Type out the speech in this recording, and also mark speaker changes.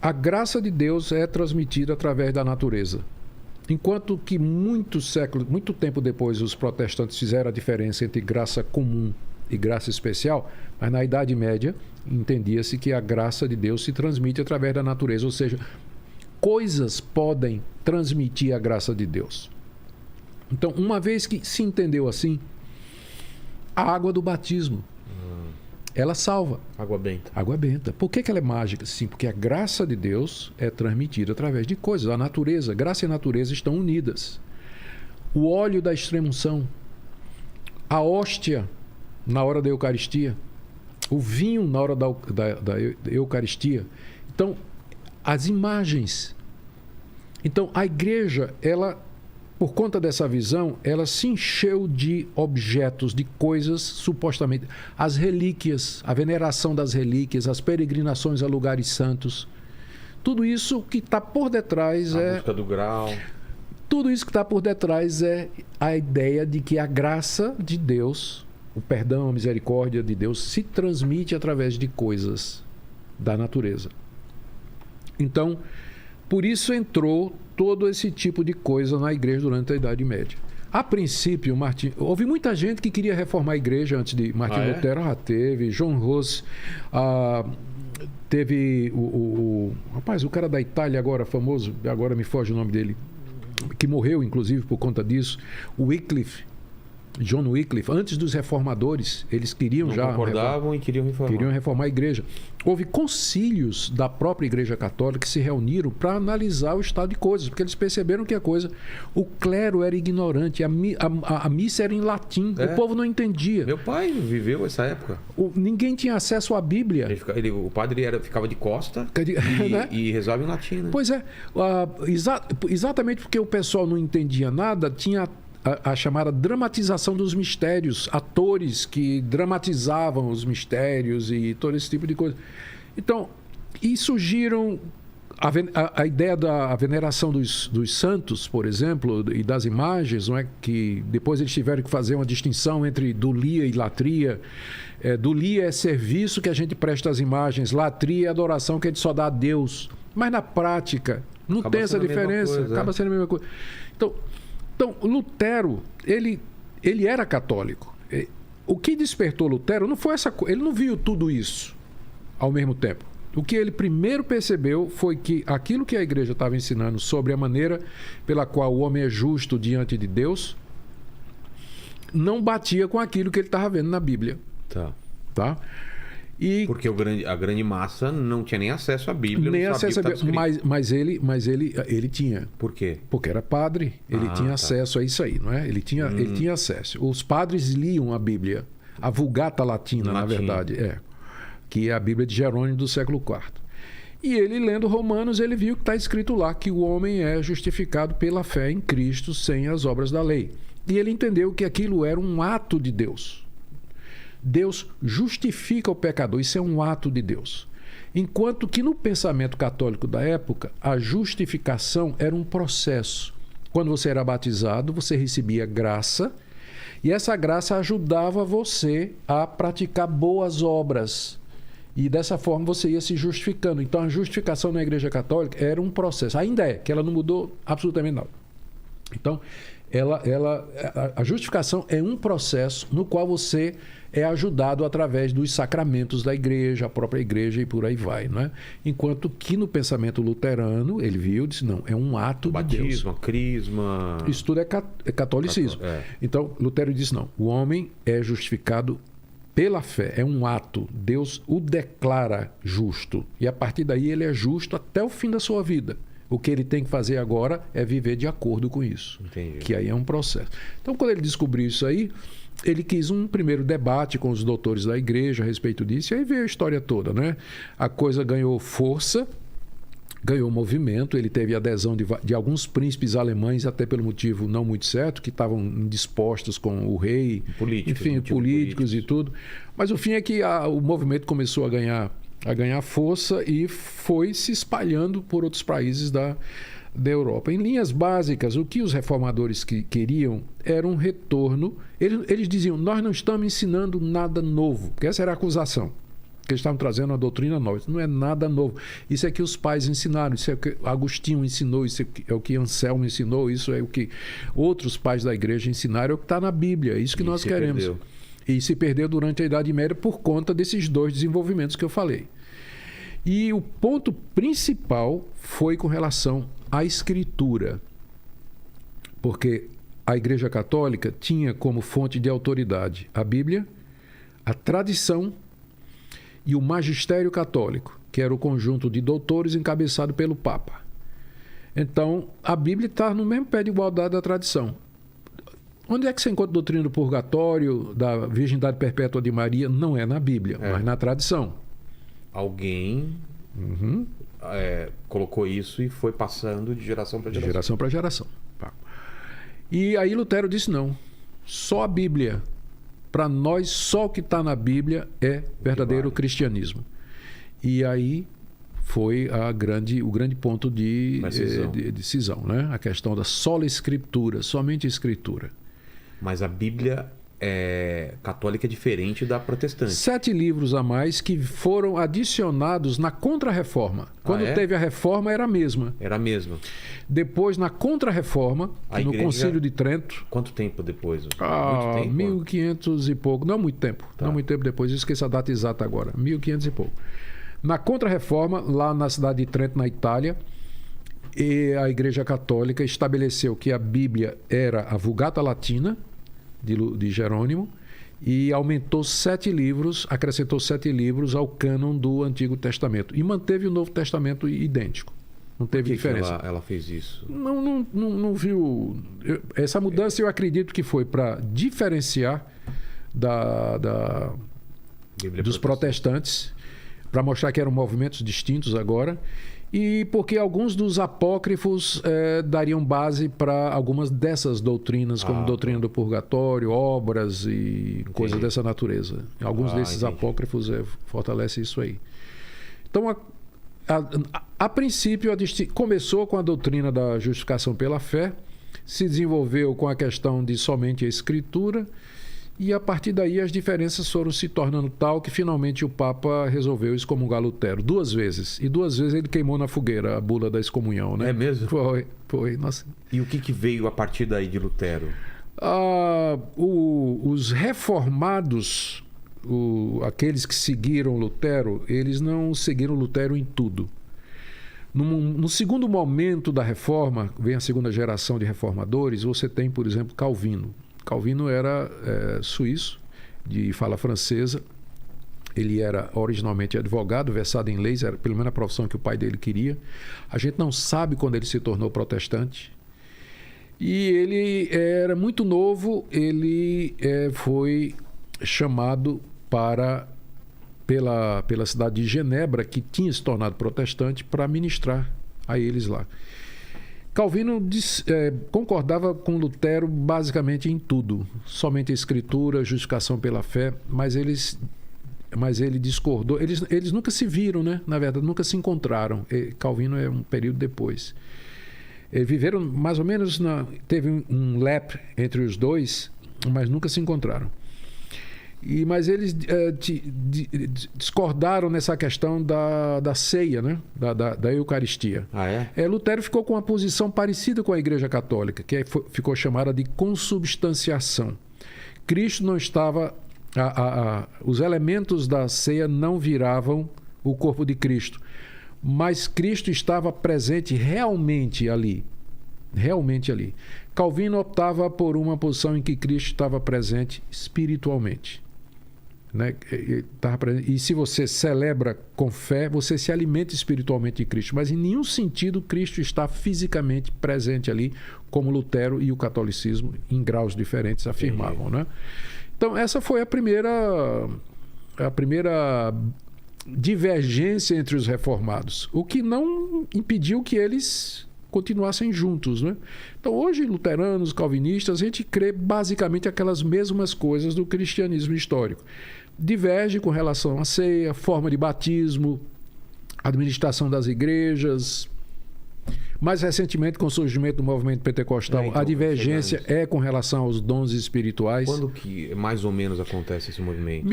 Speaker 1: a graça de Deus é transmitida através da natureza. Enquanto que muito tempo depois os protestantes fizeram a diferença entre graça comum e graça especial, mas na Idade Média entendia-se que a graça de Deus se transmite através da natureza, ou seja, coisas podem transmitir a graça de Deus. Então, uma vez que se entendeu assim, a água do batismo, ela salva.
Speaker 2: Água benta.
Speaker 1: Água benta. Por que ela é mágica? Sim, porque a graça de Deus é transmitida através de coisas. A natureza, graça e natureza estão unidas. O óleo da extrema-unção, a hóstia na hora da Eucaristia, o vinho na hora da Eucaristia. Então, as imagens. Então, a igreja, ela, por conta dessa visão, ela se encheu de objetos, de coisas supostamente... As relíquias, a veneração das relíquias, as peregrinações a lugares santos. Tudo isso que está por detrás
Speaker 2: a busca do grau.
Speaker 1: Tudo isso que está por detrás é a ideia de que a graça de Deus, o perdão, a misericórdia de Deus, se transmite através de coisas da natureza. Então, por isso entrou todo esse tipo de coisa na igreja durante a Idade Média. A princípio, houve muita gente que queria reformar a igreja antes de Martinho Lutero. Teve John Hus, teve o cara da Itália agora, famoso, agora me foge o nome dele, que morreu, inclusive, por conta disso, o Wycliffe. John Wycliffe, antes dos reformadores, eles queriam
Speaker 2: não concordavam e queriam
Speaker 1: reformar a igreja. Houve concílios da própria Igreja Católica que se reuniram para analisar o estado de coisas, porque eles perceberam que o clero era ignorante, a missa era em latim, o povo não entendia.
Speaker 2: Meu pai viveu essa época.
Speaker 1: Ninguém tinha acesso à Bíblia.
Speaker 2: O padre ficava de costa
Speaker 1: né?
Speaker 2: e rezava em latim. Né?
Speaker 1: Pois é, exatamente porque o pessoal não entendia nada, tinha a chamada dramatização dos mistérios, atores que dramatizavam os mistérios e todo esse tipo de coisa. Então, e surgiram a ideia da veneração dos santos, por exemplo, e das imagens, não é? Que depois eles tiveram que fazer uma distinção entre dulia e latria. Dulia é serviço que a gente presta às imagens, latria é adoração que a gente só dá a Deus. Mas na prática, não tem essa diferença, acaba sendo a mesma coisa. Então, Lutero, ele era católico. O que despertou Lutero não foi essa coisa. Ele não viu tudo isso ao mesmo tempo. O que ele primeiro percebeu foi que aquilo que a igreja estava ensinando sobre a maneira pela qual o homem é justo diante de Deus não batia com aquilo que ele estava vendo na Bíblia. Tá?
Speaker 2: Porque a grande massa não tinha nem acesso à Bíblia.
Speaker 1: Nem acesso à Bíblia. Mas ele tinha.
Speaker 2: Por quê?
Speaker 1: Porque era padre. Ele tinha acesso a isso aí, não é? Ele tinha acesso. Os padres liam a Bíblia. A Vulgata Latina, na verdade. Que é a Bíblia de Jerônimo do século IV. E ele, lendo Romanos, ele viu que está escrito lá que o homem é justificado pela fé em Cristo sem as obras da lei. E ele entendeu que aquilo era um ato de Deus. Deus justifica o pecador, isso é um ato de Deus. Enquanto que no pensamento católico da época, a justificação era um processo. Quando você era batizado, você recebia graça, e essa graça ajudava você a praticar boas obras. E dessa forma você ia se justificando. Então a justificação na Igreja Católica era um processo, ainda é, que ela não mudou absolutamente nada. Então, a justificação é um processo no qual você é ajudado através dos sacramentos da igreja, a própria igreja e por aí vai, não é? Enquanto que no pensamento luterano, ele viu, disse, não, é um ato de Deus.
Speaker 2: Batismo, crisma...
Speaker 1: Isso tudo é catolicismo. Então, Lutero disse, não, o homem é justificado pela fé, é um ato. Deus o declara justo. E a partir daí ele é justo até o fim da sua vida. O que ele tem que fazer agora é viver de acordo com isso.
Speaker 2: Entendi.
Speaker 1: Que aí é um processo. Então, quando ele descobriu isso aí, ele quis um primeiro debate com os doutores da igreja a respeito disso, e aí veio a história toda, né? A coisa ganhou força, ganhou movimento, ele teve adesão de alguns príncipes alemães, até pelo motivo não muito certo, que estavam indispostos com o rei, políticos e tudo. Mas o fim é que o movimento começou a ganhar força e foi se espalhando por outros países da Europa. Em linhas básicas, o que os reformadores queriam era um retorno. Eles diziam, nós não estamos ensinando nada novo, porque essa era a acusação. que eles estavam trazendo uma doutrina nova. Isso não é nada novo. Isso é que os pais ensinaram, isso é o que Agostinho ensinou, isso é o que Anselmo ensinou, isso é o que outros pais da igreja ensinaram, é o que está na Bíblia, é isso que nós queremos.
Speaker 2: Perdeu.
Speaker 1: E se perdeu durante a Idade Média por conta desses dois desenvolvimentos que eu falei. E o ponto principal foi com relação à Escritura. Porque a Igreja Católica tinha como fonte de autoridade a Bíblia, a tradição e o magistério católico, que era o conjunto de doutores encabeçado pelo Papa. Então, a Bíblia está no mesmo pé de igualdade da tradição. Onde é que você encontra a doutrina do purgatório, da virgindade perpétua de Maria? Não é na Bíblia, mas na tradição.
Speaker 2: Alguém colocou isso e foi passando de geração para geração.
Speaker 1: De geração para geração. Tá. E aí Lutero disse não. Só a Bíblia. Para nós, só o que está na Bíblia é verdadeiro cristianismo. E aí foi o grande ponto de cisão, né? A questão da sola escritura, somente escritura.
Speaker 2: Mas a Bíblia católica é diferente da protestante. 7
Speaker 1: livros a mais que foram adicionados na Contra-Reforma. Quando teve a Reforma, era a mesma.
Speaker 2: Era a mesma.
Speaker 1: Depois, na Contra-Reforma, no Concílio de Trento...
Speaker 2: Quanto tempo depois?
Speaker 1: Muito tempo, 1500 e pouco. Não muito tempo. Tá. Não muito tempo depois. Eu esqueço a data exata agora. 1500 e pouco. Na Contra-Reforma, lá na cidade de Trento, na Itália, a Igreja Católica estabeleceu que a Bíblia era a Vulgata Latina, de Jerônimo, e aumentou 7 livros, acrescentou 7 livros ao cânon do Antigo Testamento. E manteve o Novo Testamento idêntico. Não teve diferença.
Speaker 2: Ela fez isso?
Speaker 1: Não viu. Essa mudança eu acredito que foi para diferenciar dos protestantes, para mostrar que eram movimentos distintos agora. E porque alguns dos apócrifos dariam base para algumas dessas doutrinas, como doutrina do purgatório, obras e coisas dessa natureza. Alguns desses apócrifos fortalecem isso aí. Então, a princípio, começou com a doutrina da justificação pela fé, se desenvolveu com a questão de somente a escritura, e a partir daí as diferenças foram se tornando tal que finalmente o Papa resolveu excomungar Lutero 2 vezes. E 2 vezes ele queimou na fogueira a bula da excomunhão, né?
Speaker 2: É mesmo?
Speaker 1: Foi. Nossa.
Speaker 2: E o que veio a partir daí de Lutero?
Speaker 1: Os reformados, aqueles que seguiram Lutero, eles não seguiram Lutero em tudo. No segundo momento da reforma, vem a segunda geração de reformadores, você tem, por exemplo, Calvino. Calvino era suíço, de fala francesa. Ele era originalmente advogado, versado em leis, era pelo menos a profissão que o pai dele queria. A gente não sabe quando ele se tornou protestante. E ele era muito novo, ele foi chamado pela cidade de Genebra, que tinha se tornado protestante, para ministrar a eles lá. Calvino concordava com Lutero basicamente em tudo, somente a escritura, justificação pela fé, mas ele discordou. Eles nunca se viram, né? Na verdade, nunca se encontraram. Calvino é um período depois. Viveram mais ou menos, teve um lap entre os dois, mas nunca se encontraram. Mas eles discordaram nessa questão da ceia, né? da Eucaristia. Lutero ficou com uma posição parecida com a Igreja Católica, que ficou chamada de consubstanciação. Cristo não estava... os elementos da ceia não viravam o corpo de Cristo, mas Cristo estava presente realmente ali. Realmente ali. Calvino optava por uma posição em que Cristo estava presente espiritualmente. Né? E se você celebra com fé, você se alimenta espiritualmente de Cristo, mas em nenhum sentido Cristo está fisicamente presente ali, como Lutero e o catolicismo, em graus diferentes, afirmavam. Né? Então essa foi a primeira divergência entre os reformados, o que não impediu que eles continuassem juntos, né? Então hoje luteranos, calvinistas, a gente crê basicamente aquelas mesmas coisas do cristianismo histórico. Diverge com relação à ceia, forma de batismo, administração das igrejas. Mais recentemente, com o surgimento do movimento pentecostal, a divergência é com relação aos dons espirituais.
Speaker 2: Quando que mais ou menos acontece esse movimento?